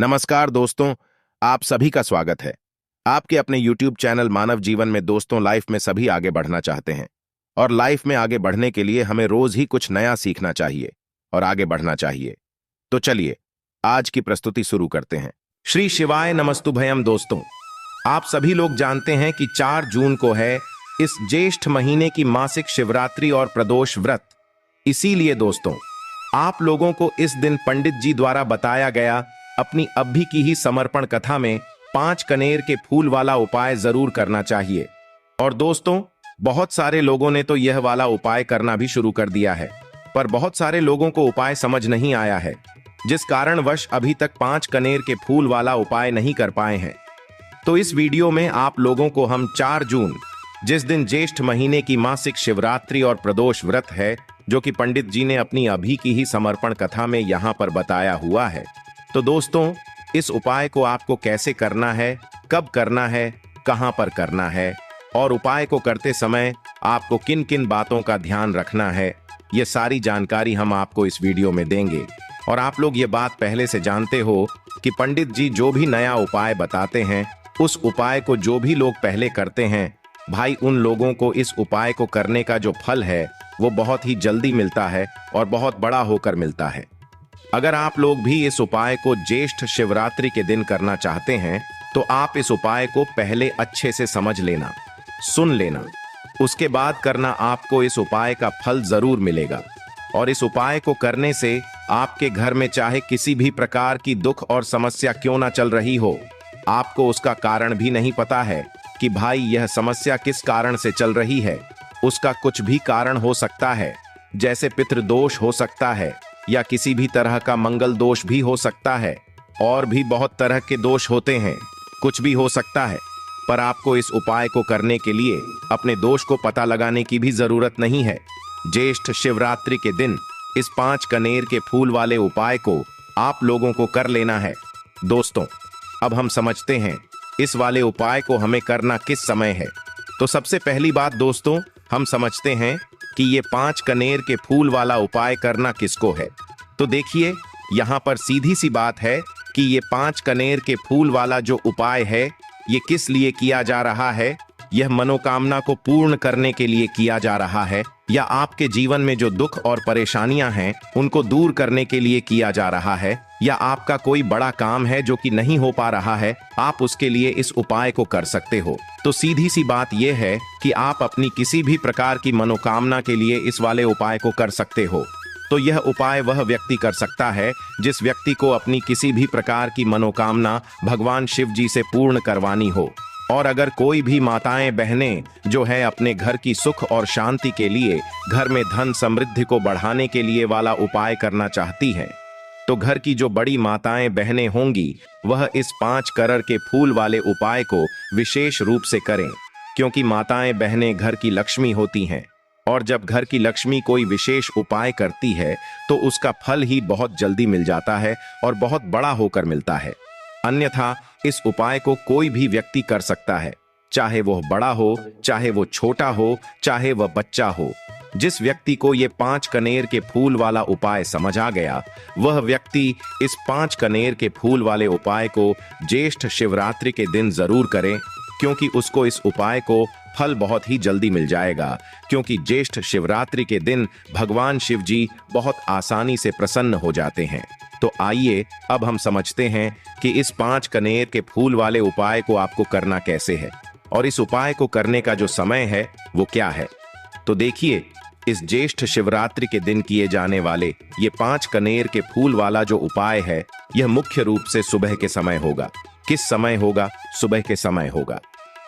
नमस्कार दोस्तों, आप सभी का स्वागत है आपके अपने YouTube चैनल मानव जीवन में। दोस्तों, लाइफ में सभी आगे बढ़ना चाहते हैं और लाइफ में आगे बढ़ने के लिए हमें रोज ही कुछ नया सीखना चाहिए और आगे बढ़ना चाहिए। तो चलिए आज की प्रस्तुति शुरू करते हैं। श्री शिवाय नमस्तुभयम। दोस्तों, आप सभी लोग जानते हैं कि 4 जून को है इस ज्येष्ठ महीने की मासिक शिवरात्रि और प्रदोष व्रत। इसीलिए दोस्तों, आप लोगों को इस दिन पंडित जी द्वारा बताया गया अपनी अभी की ही समर्पण कथा में 5 कनेर के फूल वाला उपाय जरूर करना चाहिए। और दोस्तों, बहुत सारे लोगों ने तो यह वाला उपाय करना भी शुरू कर दिया है, पर बहुत सारे लोगों को उपाय समझ नहीं आया है, जिस कारणवश अभी तक 5 कनेर के फूल वाला उपाय नहीं कर पाए हैं। तो इस वीडियो में आप लोगों को हम 4 जून, जिस दिन ज्येष्ठ महीने की मासिक शिवरात्रि और प्रदोष व्रत है, जो कि पंडित जी ने अपनी अभी की ही समर्पण कथा में यहाँ पर बताया हुआ है। तो दोस्तों, इस उपाय को आपको कैसे करना है, कब करना है, कहां पर करना है और उपाय को करते समय आपको किन किन बातों का ध्यान रखना है, ये सारी जानकारी हम आपको इस वीडियो में देंगे। और आप लोग ये बात पहले से जानते हो कि पंडित जी जो भी नया उपाय बताते हैं, उस उपाय को जो भी लोग पहले करते हैं, भाई उन लोगों को इस उपाय को करने का जो फल है वो बहुत ही जल्दी मिलता है और बहुत बड़ा होकर मिलता है। अगर आप लोग भी इस उपाय को ज्येष्ठ शिवरात्रि के दिन करना चाहते हैं, तो आप इस उपाय को पहले अच्छे से समझ लेना, सुन लेना, उसके बाद करना। आपको इस उपाय का फल जरूर मिलेगा। और इस उपाय को करने से आपके घर में चाहे किसी भी प्रकार की दुख और समस्या क्यों ना चल रही हो, आपको उसका कारण भी नहीं पता है कि भाई यह समस्या किस कारण से चल रही है। उसका कुछ भी कारण हो सकता है, जैसे पितृदोष हो सकता है या किसी भी तरह का मंगल दोष भी हो सकता है, और भी बहुत तरह के दोष होते हैं, कुछ भी हो सकता है। पर आपको इस उपाय को करने के लिए अपने दोष को पता लगाने की भी जरूरत नहीं है। ज्येष्ठ शिवरात्रि के दिन इस 5 कनेर के फूल वाले उपाय को आप लोगों को कर लेना है। दोस्तों, अब हम समझते हैं इस वाले उपाय को हमें करना किस समय है। तो सबसे पहली बात दोस्तों, हम समझते हैं कि ये 5 कनेर के फूल वाला उपाय करना किसको है। तो देखिए, यहाँ पर सीधी सी बात है कि ये 5 कनेर के फूल वाला जो उपाय है, ये किस लिए किया जा रहा है। यह मनोकामना को पूर्ण करने के लिए किया जा रहा है, या आपके जीवन में जो दुख और परेशानियां हैं उनको दूर करने के लिए किया जा रहा है, या आपका कोई बड़ा काम है जो कि नहीं हो पा रहा है, आप उसके लिए इस उपाय को कर सकते हो। तो सीधी सी बात यह है कि आप अपनी किसी भी प्रकार की मनोकामना के लिए इस वाले उपाय को कर सकते हो। तो यह उपाय वह व्यक्ति कर सकता है जिस व्यक्ति को अपनी किसी भी प्रकार की मनोकामना भगवान शिव जी से पूर्ण करवानी हो। और अगर कोई भी माताएं बहनें जो है अपने घर की सुख और शांति के लिए, घर में धन समृद्धि को बढ़ाने के लिए वाला उपाय करना चाहती हैं, तो घर की जो बड़ी माताएं बहनें होंगी, वह इस 5 कनेर के फूल वाले उपाय को विशेष रूप से करें, क्योंकि माताएं बहनें घर की लक्ष्मी होती हैं। और जब घर की लक्ष्मी कोई विशेष उपाय करती है, तो उसका फल ही बहुत जल्दी मिल जाता है और बहुत बड़ा होकर मिलता है। अन्यथा इस उपाय को कोई भी व्यक्ति कर सकता है, चाहे वह बड़ा हो, चाहे वो छोटा हो, चाहे वह बच्चा हो। जिस व्यक्ति को ये 5 कनेर के फूल वाला उपाय समझ आ गया, वह व्यक्ति इस 5 कनेर के फूल वाले उपाय को ज्येष्ठ शिवरात्रि के दिन जरूर करें, क्योंकि उसको इस उपाय को फल बहुत ही जल्दी मिल जाएगा। क्योंकि ज्येष्ठ शिवरात्रि के दिन भगवान शिव जी बहुत आसानी से प्रसन्न हो जाते हैं। तो आइए अब हम समझते हैं कि इस 5 कनेर के फूल वाले उपाय को आपको करना कैसे है, और इस उपाय को करने का जो समय है वो क्या है। तो देखिए, इस ज्येष्ठ शिवरात्रि के दिन किए जाने वाले ये 5 कनेर के फूल वाला जो उपाय है, यह मुख्य रूप से सुबह के समय होगा। किस समय होगा? सुबह के समय होगा।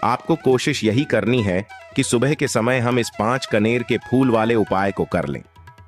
आपको कोशिश यही करनी है कि सुबह के समय हम इस 5 कनेर के फूल वाले उपाय को कर लें।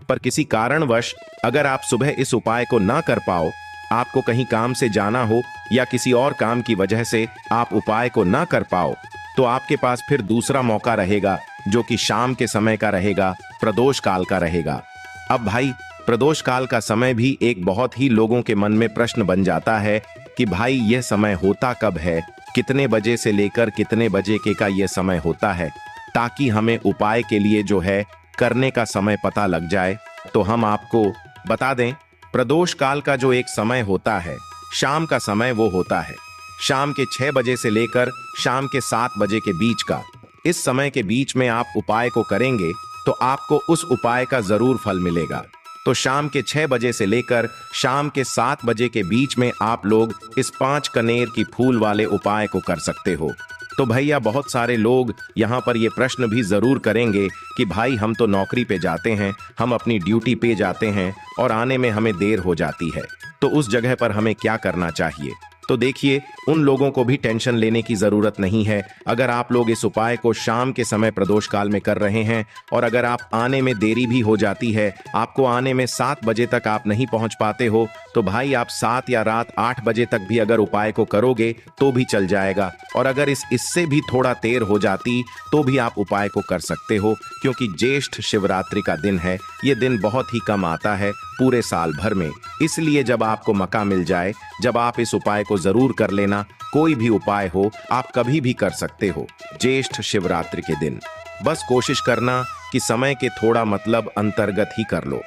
पर किसी कारणवश अगर आप सुबह इस उपाय को ना कर पाओ, आपको कहीं काम से जाना हो या किसी और काम की वजह से आप उपाय को ना कर पाओ, तो आपके पास फिर दूसरा मौका रहेगा, जो कि शाम के समय का रहेगा, प्रदोष काल का रहेगा। अब भाई, प्रदोष काल का समय भी एक बहुत ही लोगों के मन में प्रश्न बन जाता है कि भाई यह समय होता कब है, कितने बजे से लेकर कितने बजे के का यह समय होता है, ताकि हमें उपाय के लिए जो है करने का समय पता लग जाए। तो हम आपको बता दें, प्रदोष काल का जो एक समय होता है, शाम का समय वो होता है शाम के 6 बजे से लेकर शाम के 7 बजे के बीच का। इस समय के बीच में आप उपाय को करेंगे तो आपको उस उपाय का जरूर फल मिलेगा। तो शाम के 6 बजे से लेकर शाम के 7 बजे के बीच में आप लोग इस 5 कनेर की फूल वाले उपाय को कर सकते हो। तो भैया बहुत सारे लोग यहाँ पर ये प्रश्न भी जरूर करेंगे कि भाई हम तो नौकरी पे जाते हैं, हम अपनी ड्यूटी पे जाते हैं और आने में हमें देर हो जाती है, तो उस जगह पर हमें क्या करना चाहिए। तो देखिए, उन लोगों को भी टेंशन लेने की जरूरत नहीं है। अगर आप लोग इस उपाय को शाम के समय प्रदोष काल में कर रहे हैं और अगर आप आने में देरी भी हो जाती है, आपको आने में 7 बजे तक आप नहीं पहुंच पाते हो, तो भाई आप 7 या रात 8 बजे तक भी अगर उपाय को करोगे तो भी चल जाएगा। और अगर इससे भी थोड़ा देर हो जाती तो भी आप उपाय को कर सकते हो, क्योंकि ज्येष्ठ शिवरात्रि का दिन है। ये दिन बहुत ही कम आता है पूरे साल भर में, इसलिए जब आपको मौका मिल जाए, जब आप इस उपाय को जरूर कर लेना। कोई भी उपाय हो आप कभी भी कर सकते हो ज्येष्ठ शिवरात्रि के दिन। बस कोशिश करना कि समय के थोड़ा मतलब अंतर्गत ही कर लो,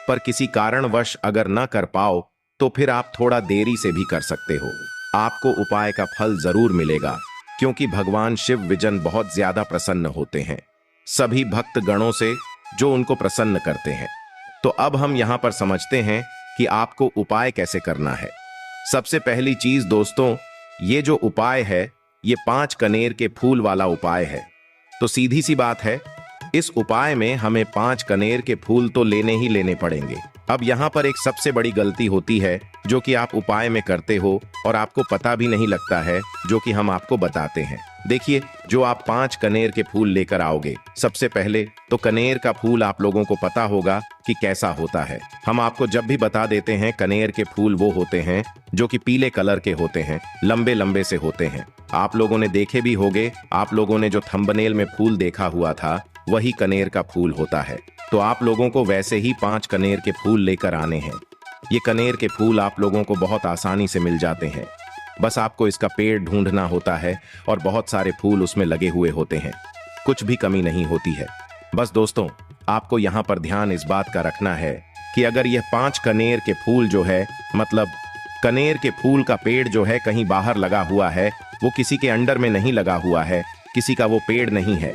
पर किसी कारणवश अगर न कर पाओ तो फिर आप थोड़ा देरी से भी कर सकते हो। आपको उपाय का फल जरूर मिलेगा, क्योंकि भगवान शिव विजन बहुत ज्यादा प्रसन्न होते हैं सभी भक्त गणों से जो उनको प्रसन्न करते हैं। तो अब हम यहाँ पर समझते हैं कि आपको उपाय कैसे करना है। सबसे पहली चीज दोस्तों, ये जो उपाय है ये 5 कनेर के फूल वाला उपाय है। तो सीधी सी बात है, इस उपाय में हमें 5 कनेर के फूल तो लेने ही लेने पड़ेंगे। अब यहाँ पर एक सबसे बड़ी गलती होती है जो कि आप उपाय में करते हो और आपको पता भी नहीं लगता है, जो कि हम आपको बताते हैं। देखिए, जो आप 5 कनेर के फूल लेकर आओगे, सबसे पहले तो कनेर का फूल आप लोगों को पता होगा कि कैसा होता है। हम आपको जब भी बता देते हैं, कनेर के फूल वो होते हैं जो कि पीले कलर के होते हैं, लंबे लंबे से होते हैं। आप लोगों ने देखे भी होंगे, आप लोगों ने जो थंबनेल में फूल देखा हुआ था वही कनेर का फूल होता है। तो आप लोगों को वैसे ही 5 कनेर के फूल लेकर आने हैं। ये कनेर के फूल आप लोगों को बहुत आसानी से मिल जाते हैं, बस आपको इसका पेड़ ढूंढना होता है और बहुत सारे फूल उसमें लगे हुए होते हैं, कुछ भी कमी नहीं होती है। बस दोस्तों, आपको यहाँ पर ध्यान इस बात का रखना है कि अगर यह 5 कनेर के फूल जो है, मतलब कनेर के फूल का पेड़ जो है कहीं बाहर लगा हुआ है, वो किसी के अंडर में नहीं लगा हुआ है, किसी का वो पेड़ नहीं है,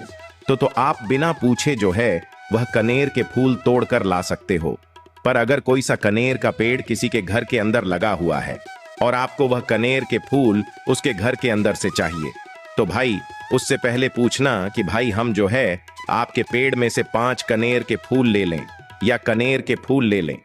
तो आप बिना पूछे जो है वह कनेर के फूल तोड़कर ला सकते हो। पर अगर कोई सा कनेर का पेड़ किसी के घर के अंदर लगा हुआ है और आपको वह कनेर के फूल उसके घर के अंदर से चाहिए, तो भाई उससे पहले पूछना कि भाई हम जो है आपके पेड़ में से 5 कनेर के फूल ले लें या कनेर के फूल ले लें।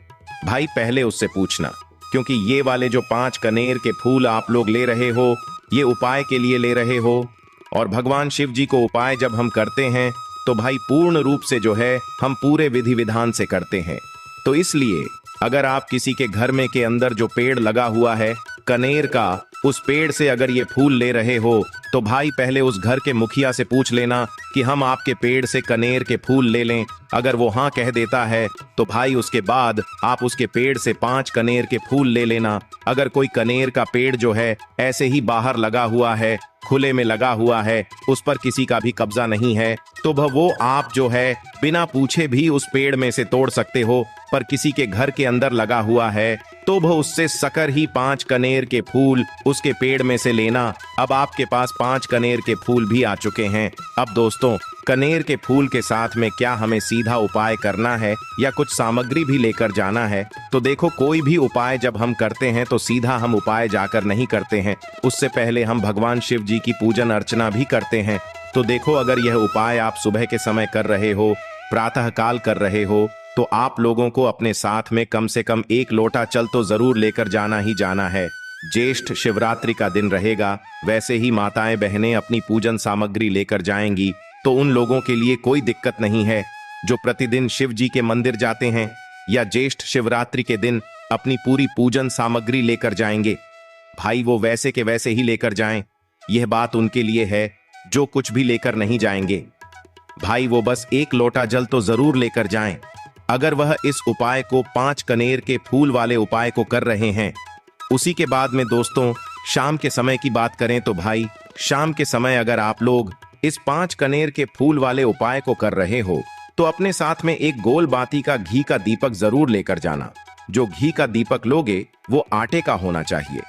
भाई पहले उससे पूछना, क्योंकि ये वाले जो 5 कनेर के फूल आप लोग ले रहे हो, ये उपाय के लिए ले रहे हो। और भगवान शिव जी को उपाय जब हम करते हैं तो भाई पूर्ण रूप से जो है हम पूरे विधि विधान से करते हैं। तो इसलिए अगर आप किसी के घर में के अंदर जो पेड़ लगा हुआ है कनेर का, उस पेड़ से अगर ये फूल ले रहे हो, तो भाई पहले उस घर के मुखिया से पूछ लेना कि हम आपके पेड़ से कनेर के फूल ले लें। अगर वो हाँ कह देता है तो भाई उसके बाद आप उसके पेड़ से 5 कनेर के फूल ले लेना। अगर कोई कनेर का पेड़ जो है ऐसे ही बाहर लगा हुआ है, खुले में लगा हुआ है, उस पर किसी का भी कब्जा नहीं है, तो वो आप जो है बिना पूछे भी उस पेड़ में से तोड़ सकते हो। पर किसी के घर के अंदर लगा हुआ है तो वह उससे सकर ही 5 कनेर के फूल उसके पेड़ में से लेना। अब आपके पास 5 कनेर के फूल भी आ चुके हैं। अब दोस्तों, कनेर के फूल के साथ में क्या हमें सीधा उपाय करना है या कुछ सामग्री भी लेकर जाना है? तो देखो, कोई भी उपाय जब हम करते हैं तो सीधा हम उपाय जाकर नहीं करते हैं, उससे पहले हम भगवान शिव जी की पूजन अर्चना भी करते हैं। तो देखो, अगर यह उपाय आप सुबह के समय कर रहे हो, प्रातः काल कर रहे हो, तो आप लोगों को अपने साथ में कम से कम 1 लोटा जल तो जरूर लेकर जाना ही जाना है। ज्येष्ठ शिवरात्रि का दिन रहेगा, वैसे ही माताएं बहनें अपनी पूजन सामग्री लेकर जाएंगी, तो उन लोगों के लिए कोई दिक्कत नहीं है जो प्रतिदिन शिव जी के मंदिर जाते हैं या ज्येष्ठ शिवरात्रि के दिन अपनी पूरी पूजन सामग्री लेकर जाएंगे। भाई वो वैसे के वैसे ही लेकर जाएं, यह बात उनके लिए है जो कुछ भी लेकर नहीं जाएंगे। भाई वो बस 1 लोटा जल तो जरूर लेकर जाएं। अगर वह इस उपाय को 5 कनेर के फूल वाले उपाय को कर रहे हैं, उसी के बाद में दोस्तों शाम के समय की बात करें तो भाई शाम के समय अगर आप लोग इस 5 कनेर के फूल वाले उपाय को कर रहे हो, तो अपने साथ में एक गोल बाती का घी का दीपक जरूर लेकर जाना। जो घी का दीपक लोगे वो आटे का होना चाहिए।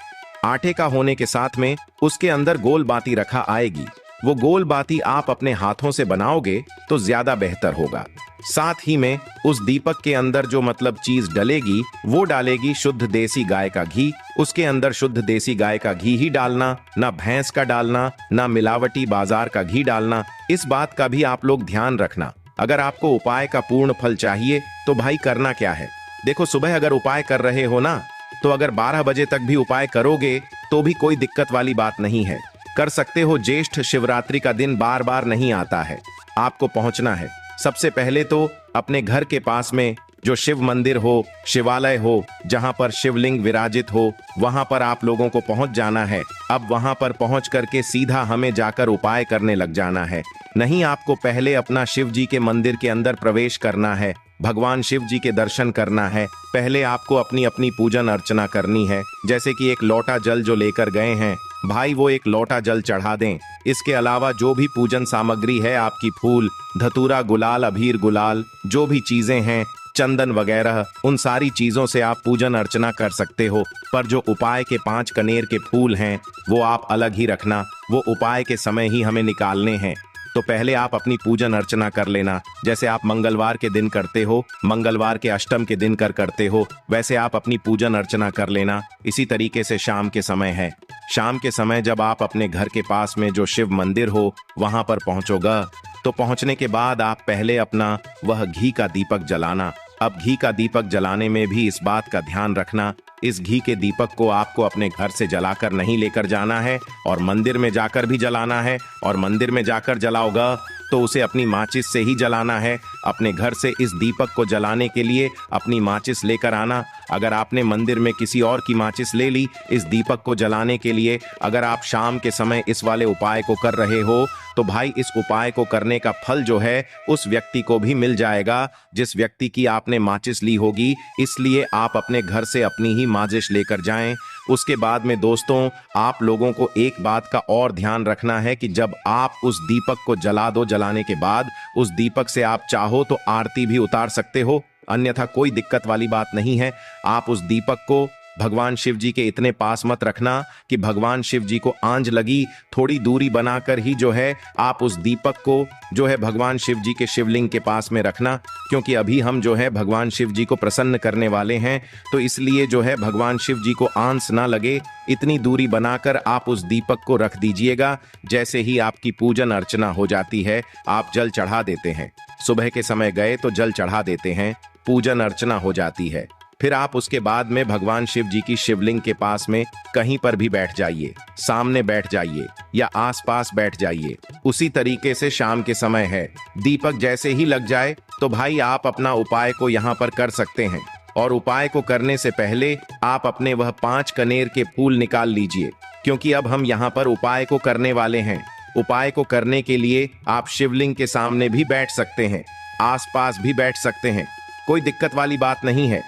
आटे का होने के साथ में उसके अंदर गोल बाती रखा आएगी। वो गोल बाती आप अपने हाथों से बनाओगे तो ज्यादा बेहतर होगा। साथ ही में उस दीपक के अंदर जो मतलब चीज डलेगी वो डालेगी शुद्ध देसी गाय का घी। उसके अंदर शुद्ध देसी गाय का घी ही डालना, ना भैंस का डालना, ना मिलावटी बाजार का घी डालना। इस बात का भी आप लोग ध्यान रखना। अगर आपको उपाय का पूर्ण फल चाहिए तो भाई करना क्या है, देखो सुबह अगर उपाय कर रहे हो ना, तो अगर 12 बजे तक भी उपाय करोगे तो भी कोई दिक्कत वाली बात नहीं है, कर सकते हो। ज्येष्ठ शिवरात्रि का दिन बार बार नहीं आता है। आपको पहुंचना है सबसे पहले तो अपने घर के पास में जो शिव मंदिर हो, शिवालय हो, जहां पर शिवलिंग विराजित हो, वहां पर आप लोगों को पहुंच जाना है। अब वहां पर पहुंच करके सीधा हमें जाकर उपाय करने लग जाना है। नहीं, आपको पहले अपना शिव जी के मंदिर के अंदर प्रवेश करना है, भगवान शिव जी के दर्शन करना है। पहले आपको अपनी अपनी पूजन अर्चना करनी है। जैसे कि एक लोटा जल जो लेकर गए हैं भाई, वो एक लोटा जल चढ़ा दें। इसके अलावा जो भी पूजन सामग्री है आपकी, फूल, धतूरा, गुलाल, अबीर, गुलाल, जो भी चीजें हैं, चंदन वगैरह, उन सारी चीजों से आप पूजन अर्चना कर सकते हो। पर जो उपाय के 5 कनेर के फूल हैं वो आप अलग ही रखना, वो उपाय के समय ही हमें निकालने हैं। तो पहले आप अपनी पूजन अर्चना कर लेना। जैसे आप मंगलवार के दिन करते हो, मंगलवार के अष्टम के दिन करते हो, वैसे आप अपनी पूजन अर्चना कर लेना। इसी तरीके से शाम के समय है, शाम के समय जब आप अपने घर के पास में जो शिव मंदिर हो वहां पर पहुंचोगा, तो पहुंचने के बाद आप पहले अपना वह घी का दीपक जलाना। अब घी का दीपक जलाने में भी इस बात का ध्यान रखना, इस घी के दीपक को आपको अपने घर से जलाकर नहीं लेकर जाना है और मंदिर में जाकर भी जलाना है। और मंदिर में जाकर जलाओगा तो उसे अपनी माचिस से ही जलाना है। अपने घर से इस दीपक को जलाने के लिए अपनी माचिस लेकर आना। अगर आपने मंदिर में किसी और की माचिस ले ली इस दीपक को जलाने के लिए, अगर आप शाम के समय इस वाले उपाय को कर रहे हो, तो भाई इस उपाय को करने का फल जो है उस व्यक्ति को भी मिल जाएगा जिस व्यक्ति की आपने माचिस ली होगी। इसलिए आप अपने घर से अपनी ही माचिस लेकर जाएं। उसके बाद में दोस्तों, आप लोगों को एक बात का और ध्यान रखना है कि जब आप उस दीपक को जला दो, जलाने के बाद उस दीपक से आप चाहो तो आरती भी उतार सकते हो, अन्यथा कोई दिक्कत वाली बात नहीं है। आप उस दीपक को भगवान शिव जी के इतने पास मत रखना कि भगवान शिव जी को आंच लगी, थोड़ी दूरी बनाकर ही जो है आप उस दीपक को जो है भगवान शिव जी के शिवलिंग के पास में रखना। क्योंकि अभी हम जो है भगवान शिव जी को प्रसन्न करने वाले हैं, तो इसलिए जो है भगवान शिव जी को आंच ना लगे, इतनी दूरी बनाकर आप उस दीपक को रख दीजिएगा। जैसे ही आपकी पूजन अर्चना हो जाती है, आप जल चढ़ा देते हैं। सुबह के समय गए तो जल चढ़ा देते हैं, पूजन अर्चना हो जाती है। फिर आप उसके बाद में भगवान शिव जी की शिवलिंग के पास में कहीं पर भी बैठ जाइए, सामने बैठ जाइए या आसपास बैठ जाइए। उसी तरीके से शाम के समय है, दीपक जैसे ही लग जाए तो भाई आप अपना उपाय को यहाँ पर कर सकते हैं। और उपाय को करने से पहले आप अपने वह 5 कनेर के फूल निकाल लीजिए, क्योंकि अब हम यहाँ पर उपाय को करने वाले हैं। उपाय को करने के लिए आप शिवलिंग के सामने भी बैठ सकते हैं, आसपास भी बैठ सकते हैं, कोई दिक्कत वाली बात नहीं है।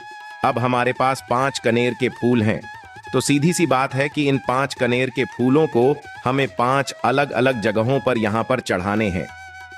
अब हमारे पास 5 कनेर के फूल हैं, तो सीधी सी बात है कि इन 5 कनेर के फूलों को हमें 5 अलग अलग जगहों पर यहाँ पर चढ़ाने हैं।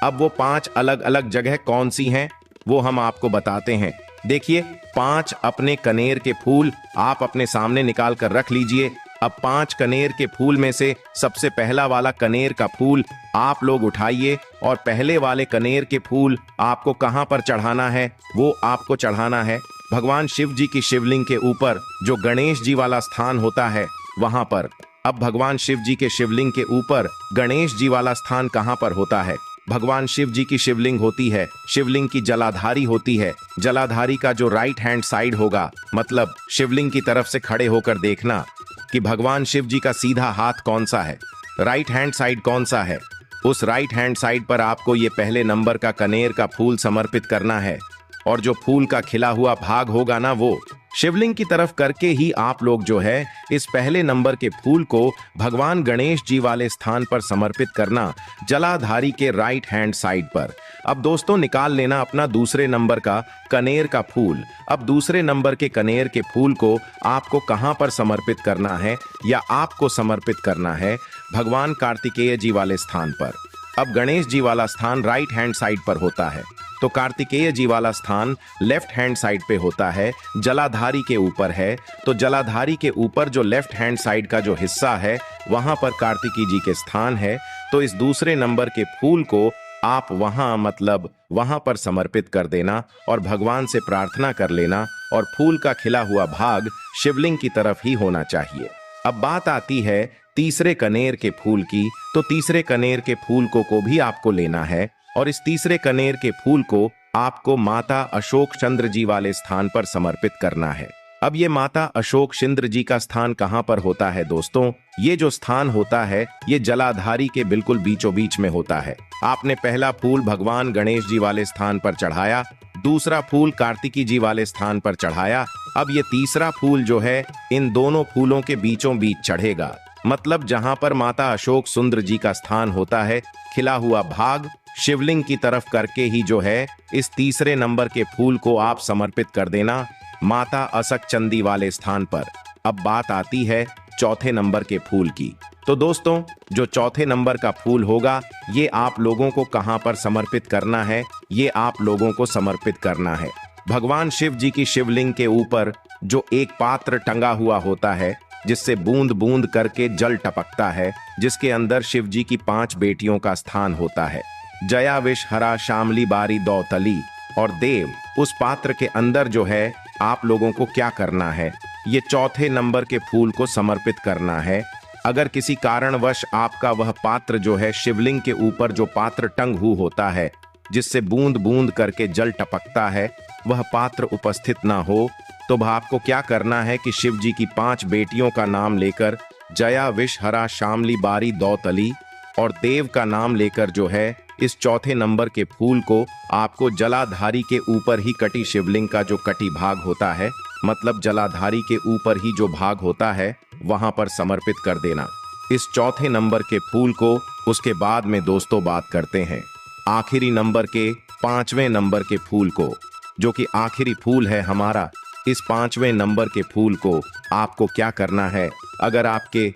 अब वो 5 अलग अलग जगह कौन सी हैं वो हम आपको बताते हैं। देखिए, 5 अपने कनेर के फूल आप अपने सामने निकाल कर रख लीजिए। अब 5 कनेर के फूल में से सबसे पहला वाला कनेर का फूल आप लोग उठाइए और पहले वाले कनेर के फूल आपको कहां पर चढ़ाना है, वो आपको चढ़ाना है भगवान शिव जी की शिवलिंग के ऊपर, जो गणेश जी वाला स्थान होता है वहां पर। अब भगवान शिव जी के शिवलिंग के ऊपर गणेश जी वाला स्थान कहां पर होता है? भगवान शिव जी की शिवलिंग होती है, शिवलिंग की जलाधारी होती है। जलाधारी का जो राइट हैंड साइड होगा, मतलब शिवलिंग की तरफ से खड़े होकर देखना कि भगवान शिव जी का सीधा हाथ कौन सा है, राइट हैंड साइड कौन सा है। उस राइट हैंड साइड पर आपको ये पहले नंबर का कनेर का फूल समर्पित करना है, और जो फूल का खिला हुआ भाग होगा ना, वो शिवलिंग की तरफ करके ही आप लोग जो है इस पहले नंबर के फूल को भगवान गणेश जी वाले स्थान पर समर्पित करना, जलाधारी के राइट हैंड साइड पर। अब दोस्तों, निकाल लेना अपना दूसरे नंबर का कनेर का फूल। अब दूसरे नंबर के कनेर के फूल को आपको कहां पर समर्पित करना है, या आपको समर्पित करना है भगवान कार्तिकेय जी वाले स्थान पर। अब गणेश जी वाला स्थान राइट हैंड साइड पर होता है, तो कार्तिकेय जी वाला स्थान लेफ्ट हैंड साइड पे होता है, जलाधारी के ऊपर है। तो जलाधारी के ऊपर जो लेफ्ट हैंड साइड का जो हिस्सा है वहां पर कार्तिकी जी के स्थान है। तो इस दूसरे नंबर के फूल को आप वहां पर समर्पित कर देना और भगवान से प्रार्थना कर लेना, और फूल का खिला हुआ भाग शिवलिंग की तरफ ही होना चाहिए। अब बात आती है तीसरे कनेर के फूल की। तो तीसरे कनेर के फूल को भी आपको लेना है, और इस तीसरे कनेर के फूल को आपको माता अशोक चंद्र जी वाले स्थान पर समर्पित करना है। अब ये माता अशोक चंद्र जी का स्थान कहां पर होता है दोस्तों? ये जो स्थान होता है ये जलाधारी के बिल्कुल बीचों बीच में होता है। आपने पहला फूल भगवान गणेश जी वाले स्थान पर चढ़ाया, दूसरा फूल कार्तिकी जी वाले स्थान पर चढ़ाया। अब ये तीसरा फूल जो है इन दोनों फूलों के बीचों बीच चढ़ेगा, मतलब जहां पर माता अशोक सुंदर जी का स्थान होता है, खिला हुआ भाग शिवलिंग की तरफ करके ही जो है इस तीसरे नंबर के फूल को आप समर्पित कर देना माता असक चंदी वाले स्थान पर। अब बात आती है चौथे नंबर के फूल की। तो दोस्तों जो चौथे नंबर का फूल होगा ये आप लोगों को कहां पर समर्पित करना है? ये आप लोगों को समर्पित करना है भगवान शिव जी की शिवलिंग के ऊपर जो एक पात्र टंगा हुआ होता है, जिससे बूंद बूंद करके जल टपकता है, जिसके अंदर शिव जी की 5 बेटियों का स्थान होता है, जया विष हरा शामली बारी दौतली और देव। उस पात्र के अंदर जो है आप लोगों को क्या करना है? ये चौथे नंबर के फूल को समर्पित करना है। अगर किसी कारणवश आपका वह पात्र जो है शिवलिंग के ऊपर जो पात्र टंग हुआ होता है, जिससे बूंद बूंद करके जल टपकता है, वह पात्र उपस्थित ना हो, तो आपको क्या करना है कि शिव जी की 5 बेटियों का नाम लेकर जया विष हरा शामली बारी दौतली और देव का नाम लेकर जो है इस चौथे नंबर के फूल को आपको जलाधारी के ऊपर ही कटी शिवलिंग का जो कटी भाग होता है, मतलब जलाधारी के ऊपर ही जो भाग होता है वहां पर समर्पित कर देना इस चौथे नंबर के फूल को। उसके बाद में दोस्तों बात करते हैं आखिरी नंबर के 5वें नंबर के फूल को, जो कि आखिरी फूल है हमारा। इस 5वें नंबर के फूल को आपको क्या करना है? अगर आपके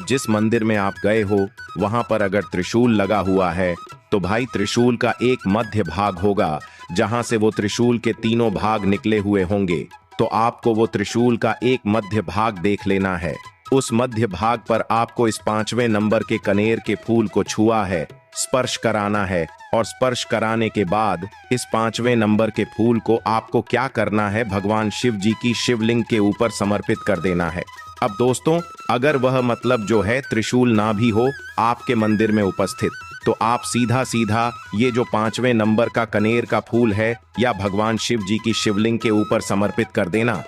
जिस मंदिर में आप गए हो वहां पर अगर त्रिशूल लगा हुआ है तो भाई त्रिशूल का एक मध्य भाग होगा जहां से वो त्रिशूल के 3 भाग निकले हुए होंगे। तो आपको वो त्रिशूल का एक मध्य भाग देख लेना है। उस मध्य भाग पर आपको इस 5वें नंबर के कनेर के फूल को छुआ है, स्पर्श कराना है, और स्पर्श कराने के बाद इस 5वें नंबर के फूल को आपको क्या करना है? भगवान शिव जी की शिवलिंग के ऊपर समर्पित कर देना है। अब दोस्तों अगर वह जो है त्रिशूल ना भी हो आपके मंदिर में उपस्थित, तो आप सीधा सीधा ये जो 5वें नंबर का कनेर का फूल है या भगवान शिव जी की शिवलिंग के ऊपर समर्पित कर देना।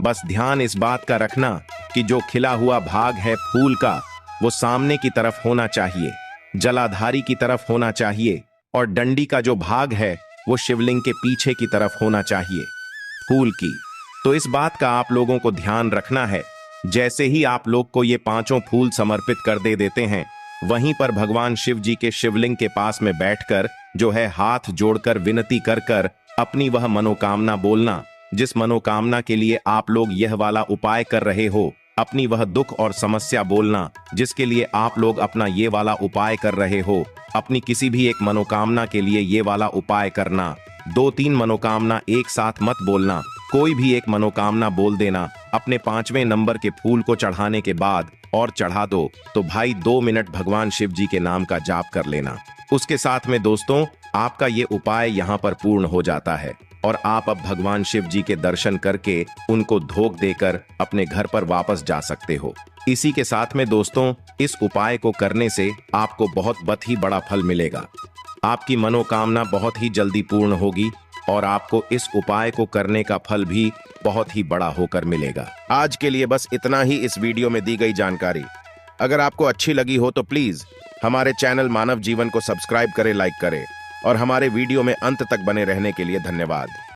बस ध्यान इस बात का रखना कि जो खिला हुआ भाग है फूल का वो सामने की तरफ होना चाहिए, जलाधारी की तरफ होना चाहिए, और डंडी का जो भाग है वो शिवलिंग के पीछे की तरफ होना चाहिए फूल की। तो इस बात का आप लोगों को ध्यान रखना है। जैसे ही आप लोग को ये 5 फूल समर्पित कर देते हैं, वहीं पर भगवान शिव जी के शिवलिंग के पास में बैठकर जो है हाथ जोड़कर विनती कर कर अपनी वह मनोकामना बोलना, जिस मनोकामना के लिए आप लोग यह वाला उपाय कर रहे हो। अपनी वह दुख और समस्या बोलना जिसके लिए आप लोग अपना ये वाला उपाय कर रहे हो। अपनी किसी भी एक मनोकामना के लिए ये वाला उपाय करना। 2-3 मनोकामना एक साथ मत बोलना, कोई भी एक मनोकामना बोल देना। अपने 5वें नंबर के फूल को चढ़ाने के बाद और चढ़ा दो तो भाई 2 मिनट भगवान शिव जी के नाम का जाप कर लेना। उसके साथ में दोस्तों आपका ये उपाय यहाँ पर पूर्ण हो जाता है और आप अब भगवान शिव जी के दर्शन करके उनको धोख देकर अपने घर पर वापस जा सकते हो। इसी के साथ में दोस्तों इस उपाय को करने से आपको बहुत ही बड़ा फल मिलेगा। आपकी मनोकामना बहुत ही जल्दी पूर्ण होगी और आपको इस उपाय को करने का फल भी बहुत ही बड़ा होकर मिलेगा। आज के लिए बस इतना ही इस वीडियो में दी गई जानकारी। अगर आपको अच्छी लगी हो तो प्लीज हमारे चैनल मानव जीवन को सब्सक्राइब करें, लाइक करें और हमारे वीडियो में अंत तक बने रहने के लिए धन्यवाद।